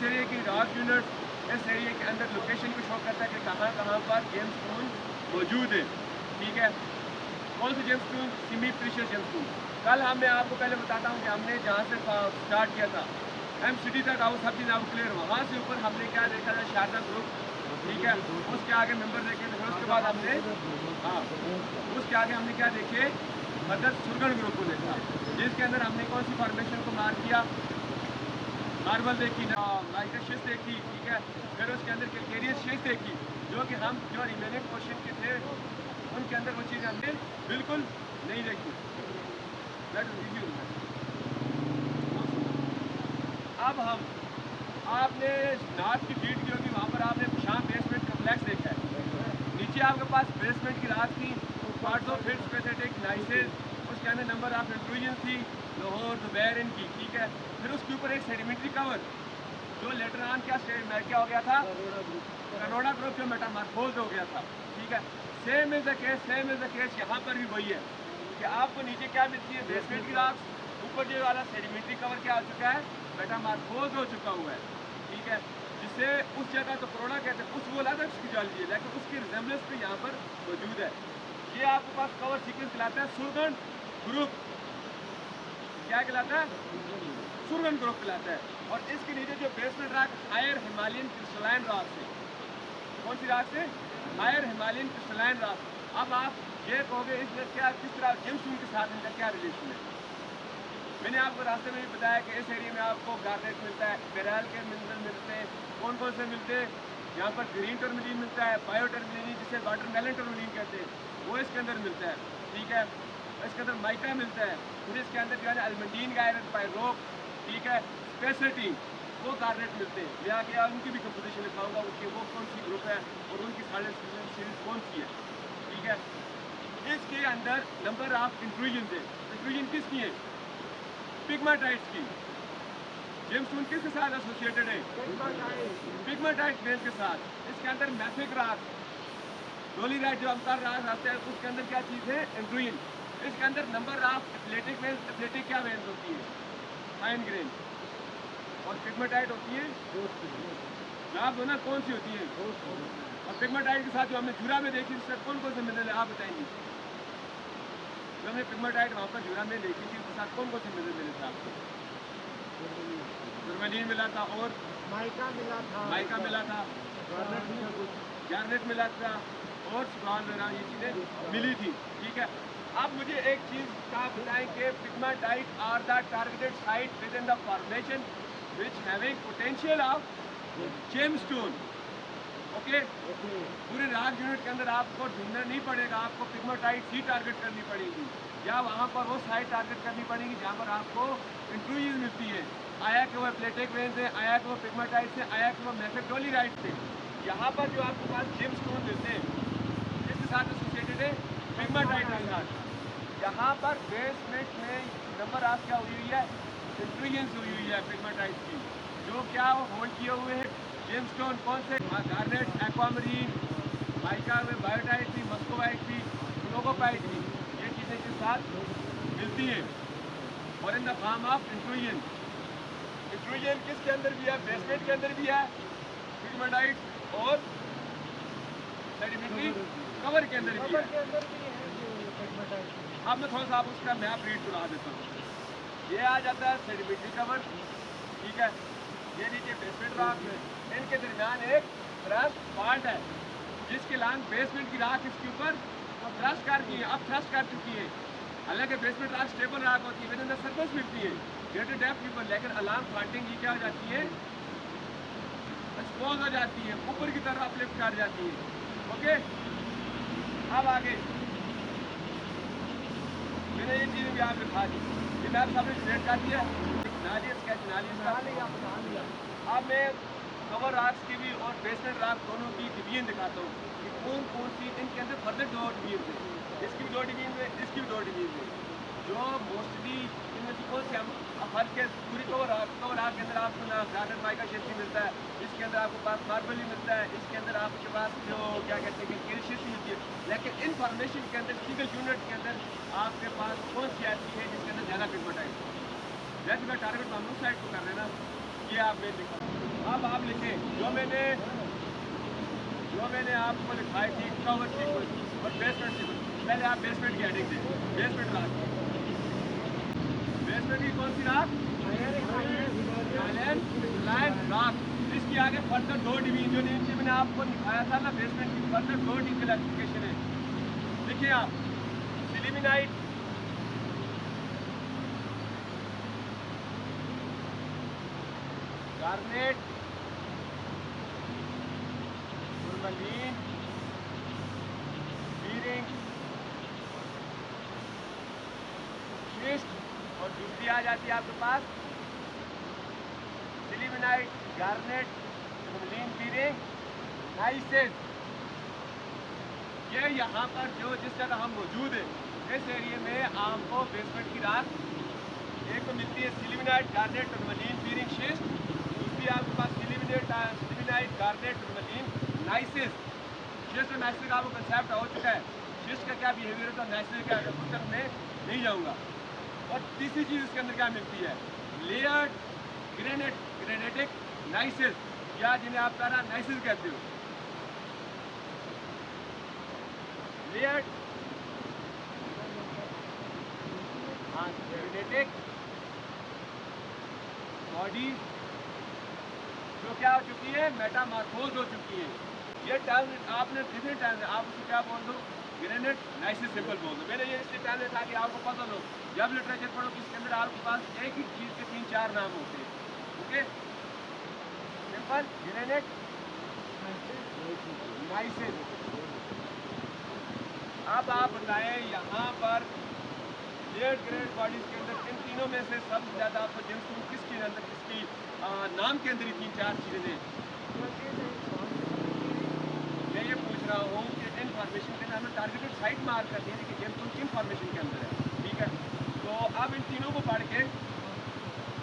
Area की rock unit इस area के अंदर लोकेशन को शो करता है कि कहाँ कहाँ पर जेम्स स्टोन मौजूद है। ठीक है, कौन सी gems stone? Semi precious gems stone. कल मैं आपको पहले बताता हूँ कि हमने जहाँ से स्टार्ट किया था MCD तक आओ, सब चीज़ आपको क्लियर। वहाँ से ऊपर हमने क्या देखा था? शारदा ग्रुप। ठीक है, उसके आगे मेंबर देखे थे। फिर उसके बाद हमने उसके आगे हमने क्या देखे? मदर सुरगन ग्रुप को देखा, जिसके अंदर हमने कौन सी फॉर्मेशन को मार्क किया? मार्बल देखी, माइका शिस्ट देखी। ठीक है, फिर उसके अंदर कैल्केरियस शिस्ट देखी, जो कि हम जो रिमेनिंग क्वेश्चन के थे उनके अंदर वो चीज़ हमने बिल्कुल नहीं देखी। अब हम आपने नाथ की फीट की होगी, वहाँ पर आपने शाम बेसमेंट कम्प्लेक्स देखा है। नीचे आपके पास बेसमेंट की रात थी, पार्ट्स ऑफ फिट स्पेसिफिक नाइसेस, उसके अंदर नंबर ऑफ इंट्रूजन थी, लाहौर ज़ुबैर इनकी। ठीक है, फिर उसके ऊपर एक सेडिमेंट्री कवर जो लेटर ऑन क्या हो गया था? करोड़ा ग्रुप जो मेटामॉर्फोज हो गया था। ठीक है, सेम इज द केस यहाँ पर भी वही है कि आपको नीचे क्या मिलती है? बेसमेंट की राख, ऊपर जो वाला सेडिमेंट्री कवर क्या हो चुका है? मेटामॉर्फोज हो चुका हुआ है। ठीक है, जिससे उस जगह तो करोड़ा कहते हैं, उस वो अलग उसकी जाली है, लेकिन उसकी रिजेम्बलेंस भी यहाँ पर मौजूद है। ये आपके पास कवर सीक्वेंस कहलाता है सुरगन ग्रुप। क्या कहलाता है? सुरगन ग्रुप कहलाता है। और इसके नीचे जो basement rock higher Himalayan crystalline rock से, कौन सी रॉक से? Higher Himalayan crystalline rock. अब आप ये कहोगे इसमें क्या किस तरह जेमस्टोन के साथ इनका क्या रिलेशन है? मैंने आपको रास्ते में भी बताया कि इस एरिया में आपको गार्नेट मिलता है, बेरल के मिनरल मिलते हैं। कौन कौन से मिलते हैं? यहाँ पर ग्रीन टर्मलिन मिलता है, बायो टर्मलिन जिसे वाटरमेलन टर्मलिन कहते हैं, वो इसके अंदर मिलता है। ठीक है, इसके अंदर माइका मिलता है, फिर इसके अंदर जो है एल्मंडीन गायरन पायरोक, ठीक है, स्पेसिटीन, वो गार्नेट मिलते हैं। मैं आगे उनकी भी कंपोजिशन लिखाऊंगा, उसके वो कौन सी ग्रुप है और उनकी साइलेंस सीरीज कौन सी है। ठीक है, इसके अंदर नंबर ऑफ इंट्रूजन है। इंट्रूजन किसकी है? पिग्माटाइट्स की। जेमस्टोन किसके साथ एसोसिएटेड है? पिग्माटाइट वेन के साथ। इसके अंदर मैफिक राख, डोलीराइट जो अंतर राख आते हैं, उसके अंदर क्या चीज़ है? एंड्रोइन। इसके अंदर number of athletic when, athletic क्या वेन्स होती है? Fine grain. और पिग्माटाइट होती है जवाब दो ना, कौन सी होती है? और पिग्माटाइट के साथ जो हमने जूरा में देखी, उससे कौन कौन से मिनरल है आप बताएंगे? जो हमने पिग्माटाइट वहाँ पर जूरा में देखी थी, उसके साथ कौन कौन से मिनरल मिले थे आपको? टर्मलिन मिला था और माइका मिला था, गार्नेट मिला था और स्क्रॉल वगैरह ये चीज़ें मिली थी। ठीक है, अब मुझे एक चीज़ का बताएं कि pegmatite are the targeted site within the formation which having potential of gemstone. Okay, पूरे राग यूनिट के अंदर आपको ढूंढना नहीं पड़ेगा, आपको पिग्माटाइट ही टारगेट करनी पड़ेगी, या वहाँ पर वो साइट टारगेट करनी पड़ेगी जहाँ पर आपको इंट्रूजन मिलती है। आया कि वो प्लेटिक वेन्स है, आया कि वो पिग्माटाइट से, आया कि वो मेफेक्टोलीराइट से। यहाँ पर जो आपके पास जेमस्टोन मिलते हैं किसके साथ एसोसिएटेड है? पिग्माटाइट के साथ। यहाँ पर बेसमेंट में नंबर ऑफ क्या हुई है? इंट्रूजन हुई हुई है पिग्माटाइट की, जो क्या होल्ड किए हुए हैं? जेमस्टोन। कौन से? गार्नेट, एक्वामरीन, माइका में बायोटाइट थी, मस्कोवाइट थी, फ्लोगोपाइट थी, ये चीज़ें के साथ मिलती हैं और in the form of intrusion. Intrusion किसके अंदर भी है? बेसमेंट के अंदर भी है, पिग्माटाइट और सेडिमेंट्री कवर के अंदर भी है। अब मैं थोड़ा सा आप उसका मैप रीड करा देता हूँ। ये आ जाता है सेडिमेंट्री कवर। ठीक है, ये नीचे बेसमेंट रॉक में, इनके दरमियान एक थ्रस्ट फॉल्ट है, जिसके लॉन्ग बेसमेंट की राख इसके ऊपर थ्रस्ट कर की है, अब थ्रस्ट कर चुकी है। हालांकि बेसमेंट राख स्टेबल राख होती है, विद इन द सरफेस मिलती है ग्रेटर डेप्थ के ऊपर, लेकिन अलार्म फॉल्टिंग की क्या हो जाती है? एक्सपोज हो जाती है, ऊपर की तरफ अपलिफ्ट कर जाती है। ओके, अब आगे मैंने ये चीज़ भी आप दिखा दी, ये मैप आपने क्रिएट कर दिया, नाली स्केच नाली का। अब मैं कवर राक्स की भी और बेसमेंट राख दोनों की डिवीजन दिखाता हूँ कि कौन कौन सी इनके अंदर फर्दर 2 डिवीजन है। इसकी भी 2 डिवीजन है, इसकी भी 2 डिवीजन है। जो मोस्टली इनमें से कौन से हम फर्ज के पूरी कवर राख के अंदर आपको ना गार्डन माइका शेल्फी मिलता है, इसके अंदर आपके पास मार्बल ही मिलता है, इसके अंदर आपके पास जो क्या कहते हैं कि शेल्फी मिलती है। लेकिन इन फॉर्मेशन के अंदर सिंगल यूनिट के अंदर आपके पास कौन सी ऐसी है जिसके अंदर ज़्यादा पिग्मेंटाइट है? जैसे मैं टारगेट हम लोग साइड को कर रहे हैं ना, ये आप मैं दिखा अब आप लिखें जो मैंने आपको लिखाई थी कवर सीक्वेंस और बेसमेंट सीक्वेंस। पहले आप बेसमेंट की हेडिंग दें, बेसमेंट रात, बेसमेंट की कौन सी रात? लाइन रात। इसकी आगे फर्दर 2 डिवीजन जो नीचे मैंने आपको दिखाया था ना, बेसमेंट की फर्दर 2 क्लासिफिकेशन है। देखिए आप सिलिमिनाइट, गार्नेट, टूरमलीन, बीरिंग, शिस्ट, और दूसरी आ जाती है आपके पास सिलिमिनाइट, गार्नेट, टूरमलीन, बीरिंग, नाइसेस। ये यहाँ पर जो जिस जगह हम मौजूद है इस एरिया में आपको बेसमेंट की रात एक तो मिलती है सिलिमिनाइट, गार्नेट, टूरमलीन, बीरिंग, शिस्ट। दूसरी आपके पास सिलिमिनाइट, गार्नेट, टूरमलीन, नाइसिस। शिस्ट और नाइसिस का आपको कंसेप्ट हो चुका है। शिस्ट का क्या बिहेवियर होता है, नाइसिस का उस तरफ में नहीं जाऊँगा। और तीसरी चीज़ इसके अंदर क्या मिलती है, लेयर्ड ग्रेनेटिक नाइसिस, या जिन्हें आप पैरा नाइसिस कहते हो। लेयर्ड ग्रेनेटिक बॉडी जो क्या हो चुकी है, मेटामॉर्फोज हो चुकी है। ये टर्म आपने डिफरेंट टर्म है, आप उसको क्या बोल दो, ग्रेनेट नाइसिस सिंपल बोल दो। मैंने ये इसलिए टर्म था कि आपको पता हो जब लिटरेचर पढ़ो इसके अंदर आपके पास एक ही चीज़ के 3-4 नाम होते हैं। Okay, simple garnet gneisses. अब आप बताएं यहाँ पर लेयर्ड ग्रेनेट बॉडीज के अंदर इन तीनों में से सबसे ज़्यादा आपको जेमस्टोन किसके अंदर, किसकी नाम के अंदर ही 3-4 चीज़ें हैं। मैं ये पूछ रहा हूँ कि इन फॉर्मेशन के अंदर हमें टारगेटेड साइट मार्क करनी है कि जेमस्टोन किन फॉर्मेशन के अंदर है, ठीक है। तो अब इन तीनों को पढ़ के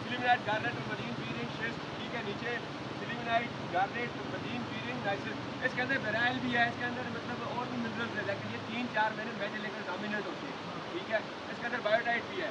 सिलिमिनाइट, गार्नेट, टूरमलीन, बीरिंग, शिस्ट, ठीक है, नीचे सिलिमिनाइट, गार्नेट, टूरमलीन, बीरिंग, नाइसिस। इसके अंदर बेराइल भी है, इसके अंदर मतलब और भी मिनरल्स है, लेकिन ये 3-4 मैंने मेजर लेकर डोमिनेट होते हैं, ठीक है। इसके अंदर बायोटाइट भी है।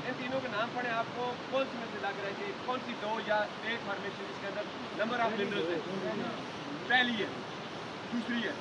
इन तीनों के नाम पढ़े, आपको कौन सी में से लग रहा है कि कौन सी 2 या 1 फॉर्मेशन इसके अंदर नंबर ऑफ मिनरल्स है? पहली है, दूसरी है।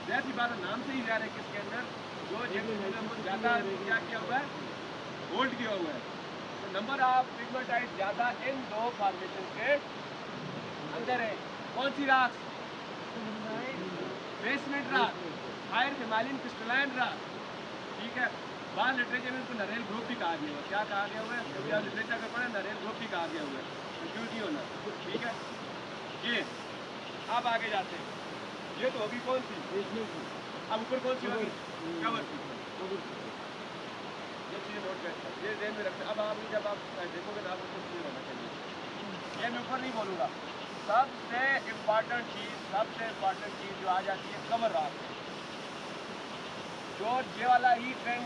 जैसी बात है, नाम से ही जा रहा है कि इसके अंदर जो जेमस्टोन ज़्यादा क्या किया हुआ है, होल्ड किया हुआ है। तो नंबर ऑफ पिग्मेटाइट ज़्यादा इन 2 फॉर्मेशन के अंदर है। कौन सी राख? बेसमेंट राख, हायर हिमालयन क्रिस्टलाइन राख, ठीक है। बाहर लिटरेचर में इसको नरेल ग्रुप भी कहा गया हुआ है। क्या कहा गया हुआ है, कभी आप लिटरेचर में पढ़े, नरेल ग्रुप भी कहा गया हुआ है, कंफ्यूज नहीं होना, ठीक है। ये अब आगे जाते हैं, ये तो होगी कौन सी, अब ऊपर कौन सी होगी, कवर की। ये चीज़ नोट करते हैं, ये ध्यान में रखते हैं। अब आप जब आप देखोगे ना, आपको क्लियर होना चाहिए। ये मैं ऊपर नहीं बोलूँगा। सबसे इम्पॉर्टेंट चीज़ जो आ जाती है कवर राख, जो ये वाला ही ट्रेंड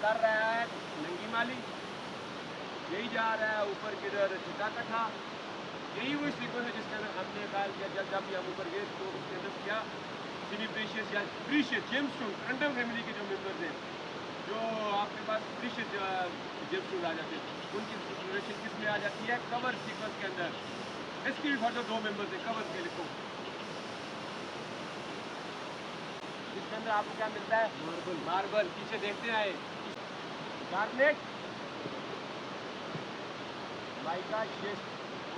कर रहा है नंगी माली, यही जा रहा है ऊपर किधर छिटा कट्ठा, यही वही सीक्वेंस है जिसके अंदर हमने ख्याल किया जब भी हम ऊपर गए तो उसके अंदर क्या सेमी प्रीशियस या प्रीशियस जेमस्टोन क्वांटम फैमिली के जो मेंबर्स हैं, जो आपके पास प्रीशियस जेमस्टोन आ जाते हैं, उनकी एक्सप्लोरेशन किस में आ जाती है, कवर सीक्वेंस के अंदर। इसकी भी फर्दर 2 मेंबर्स हैं कवर के, लिखो। इसके अंदर आपको क्या मिलता है, मार्बल। पीछे देखते आए, गार्नेट, माइका, शिस्ट।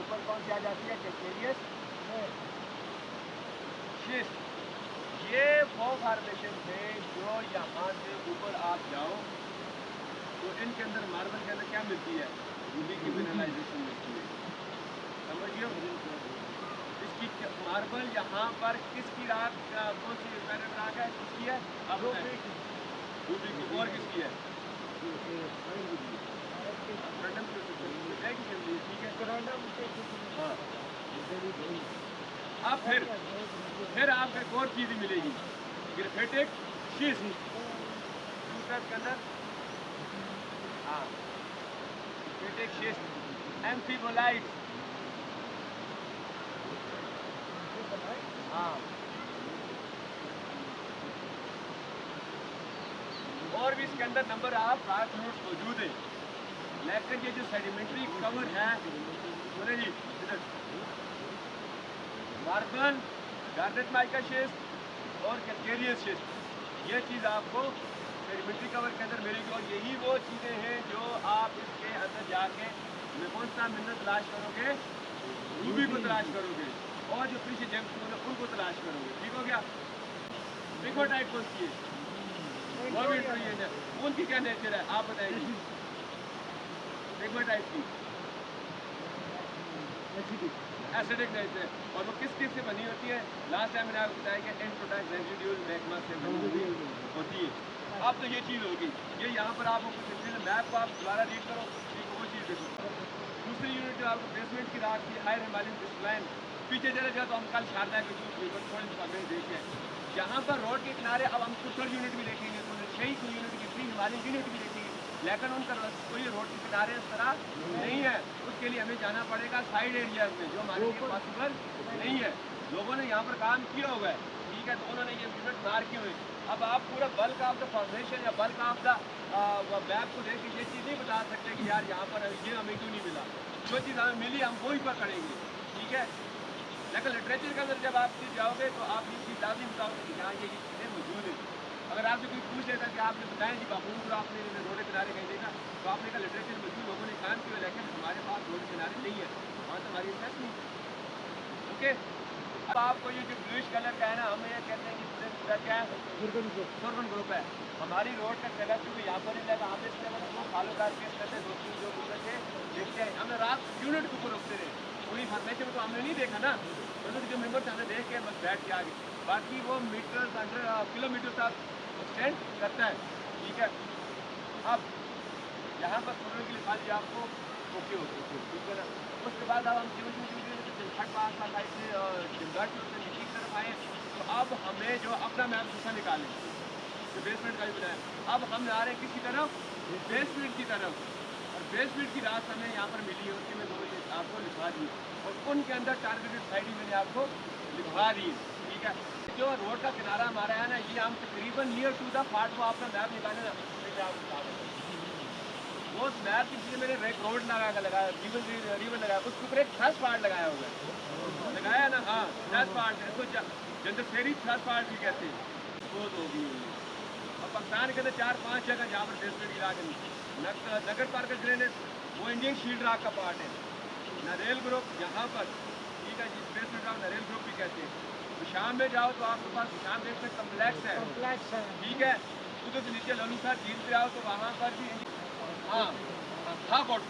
ऊपर कौन सी आ जाती है, कैल्केरियस, शिस्ट। ये वो फॉर्मेशन थे जो यहाँ से ऊपर आप जाओ तो इनके अंदर मार्बल के अंदर क्या मिलती है, रूबी की मिनरलाइजेशन मिलती है, समझिए। इसकी मार्बल यहाँ पर किसकी राख, कौन सी राख है, किसकी है, अब रूबी की, और किसकी है, ठीक है। हाँ, अब फिर आपको एक और चीज़ मिलेगी, ग्रेफाइटिक शिस्ट के अंदर। हाँ, ग्रेफाइटिक शिस्ट, एम्फीबोलाइट। हाँ, और भी इसके अंदर नंबर ऑफ रॉक फ्लूइड्स मौजूद है, लेकिन ये जो सेडिमेंट्री कवर है, सुने जी, मार्बल, गार्नेट माइका शिस्ट और कैल्केरियस शिस्ट, ये चीज़ आपको पेरीमेट्री कवर के अंदर मिलेगी। और यही वो चीज़ें हैं जो आप इसके अंदर जाके कौन सा मिनरल तलाश करोगे, रूबी को तलाश करोगे और जो प्रीशियस जेम्सटोन है उनको तलाश करोगे। ठीक हो गया। पिगमेटाइट कौन सी है, वो भी इंट्रोजन है, उनकी क्या नेचर है आप बताइए। पिगमेटाइट की एसिडिक नेचर है और वो किस से बनी होती है। लास्ट टाइम मैंने आपको बताया कि एंड रेजिड्यूल मैग्मा से बनी होती है। अब तो ये चीज़ होगी, ये यहाँ पर आपको कुछ मैप को आप दोबारा रीड करो, ठीक है, वो चीज़ देखो। दूसरी यूनिट जो आपको बेसमेंट की राख थी, हायर हिमालयन क्रिस्टलाइन, पीछे चले जाए तो हम कल शारदा के थोड़ी सी देखें। यहाँ पर रोड के किनारे अब हम कुछ यूनिट भी देखेंगे, तो 6 यूनिट की 3 हिमालयन यूनिट भी देखेंगे, लेकिन उनका कोई रोड के किनारे इस तरह नहीं है। उसके लिए हमें जाना पड़ेगा साइड एरियाज में, जो हमारे लिए पॉसिबल नहीं है। लोगों ने यहाँ पर काम किया हुआ है, ठीक है, तो उन्होंने ये यूनिट मार की हुई। अब आप पूरा बल्क ऑफ द फॉर्मेशन या बल्क ऑफ द मैप को देख के ये चीज़ नहीं बता सकते कि यार यहाँ पर ये हमें क्यों नहीं मिला। जो चीज़ हमें मिली हम वही पर करेंगे, ठीक है। लेकिन लिटरेचर के अंदर जब आप चीज़ जाओगे तो आप ये चीज़ लाजमी बताओगे कि हाँ ये चीज़ें मौजूद है। अगर आपसे कोई पूछ लेता कि आपने बताया कि बाबू आपने रोड किनारे कहीं देखा, तो आपने कहा लिटरेचर मौजूद लोगों ने काम किया, लेकिन हमारे पास रोड किनारे नहीं है, वहाँ तो हमारी इंटरेस्ट नहीं। ओके, अब आपको ये जो ब्लूइश कलर का है ना, हम ये कहते हैं कि पूरा क्या है, सुरगन ग्रुप है। हमारी रोड का जगह क्योंकि यहाँ पर नहीं लगा, हम इस जगह को फॉलो करके करते दोस्तों जो गुजर से देखते हैं। हमने रात यूनिट के ऊपर रुकते रहे, पूरी फॉर्मेशन को हमने नहीं देखा ना, मतलब जो मेम्बर हमने देख के बस बैठ के आ गए। बाकी वो मीटर किलोमीटर तक एक्सटेंड करता है, ठीक है। अब यहाँ पर सुनने के लिए खाली आपको ओके होती है, ठीक है ना। उसके बाद अब हम छठ पास साइड से जिमघाट से नीचे की तरफ आए, तो अब हमें जो अपना मैप दूसरा निकालें, जो बेसमेंट का भी बनाया, अब हम जा रहे हैं किसी तरफ बेसमेंट की तरफ, और बेसमेंट की रात हमें यहाँ पर मिली है, उसकी मैं दो आपको लिखवा दी, और उनके अंदर टारगेटेड साइड ही मैंने आपको लिखवा दी, ठीक है। जो रोड का किनारा हमारा है ना, ये हम तकरीबन नियर टू द पार्ट को आपका मैप निकाले ना, मैं आपको बता दूँ वो मैप की चीज़ें मैंने एक रोड लगाया रिवर लगाया, उसके ऊपर एक थ्रस्ट पार्ट लगाया हुआ है, लगाया ना, हाँ थ्रस्ट पार्ट है, इसको जंदरसेरी थ्रस्ट पार्ट भी कहते हैं। वो तो होगी और पाकिस्तान के अंदर 4-5 जगह जहाँ पर बेसमेंट इलाके नगर पार्क ड्रेनेज, वो इंडियन शील्ड रॉक का पार्ट है। नरेल ग्रुप यहाँ पर, ठीक है, जिस बेसमेंट आप नरेल ग्रुप भी कहते हैं। तो शाम में जाओ तो आपके पास शाम बेसमेंट कम्प्लेक्स है, ठीक है। उधर से नीचे ललूसर झील पे आओ तो वहाँ पर भी थाकोट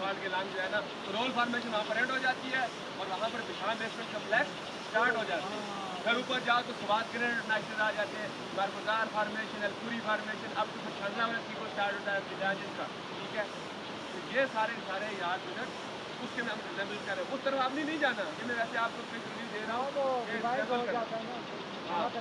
फाल्ट के नाम जो है ना, तो रोल फॉर्मेशन वहाँ पर एंड हो जाती है और वहाँ पर विशाल बेसमेंट कम्प्लेक्स स्टार्ट हो जाती है। फिर ऊपर जाओ तो स्वाद ग्रेनेड नेशनल आ जाते हैं, बारगुजार फॉर्मेशन, अलपुरी फॉर्मेशन, अब तो छंदा वाला सी को स्टार्ट होता है विजाजिन का, ठीक है। तो ये सारे याद मिनट उसके में हम एग्जाम्पल कर रहे हैं। उस तरफ आपने नहीं जाना, ये मैं वैसे आपको दे रहा हूँ।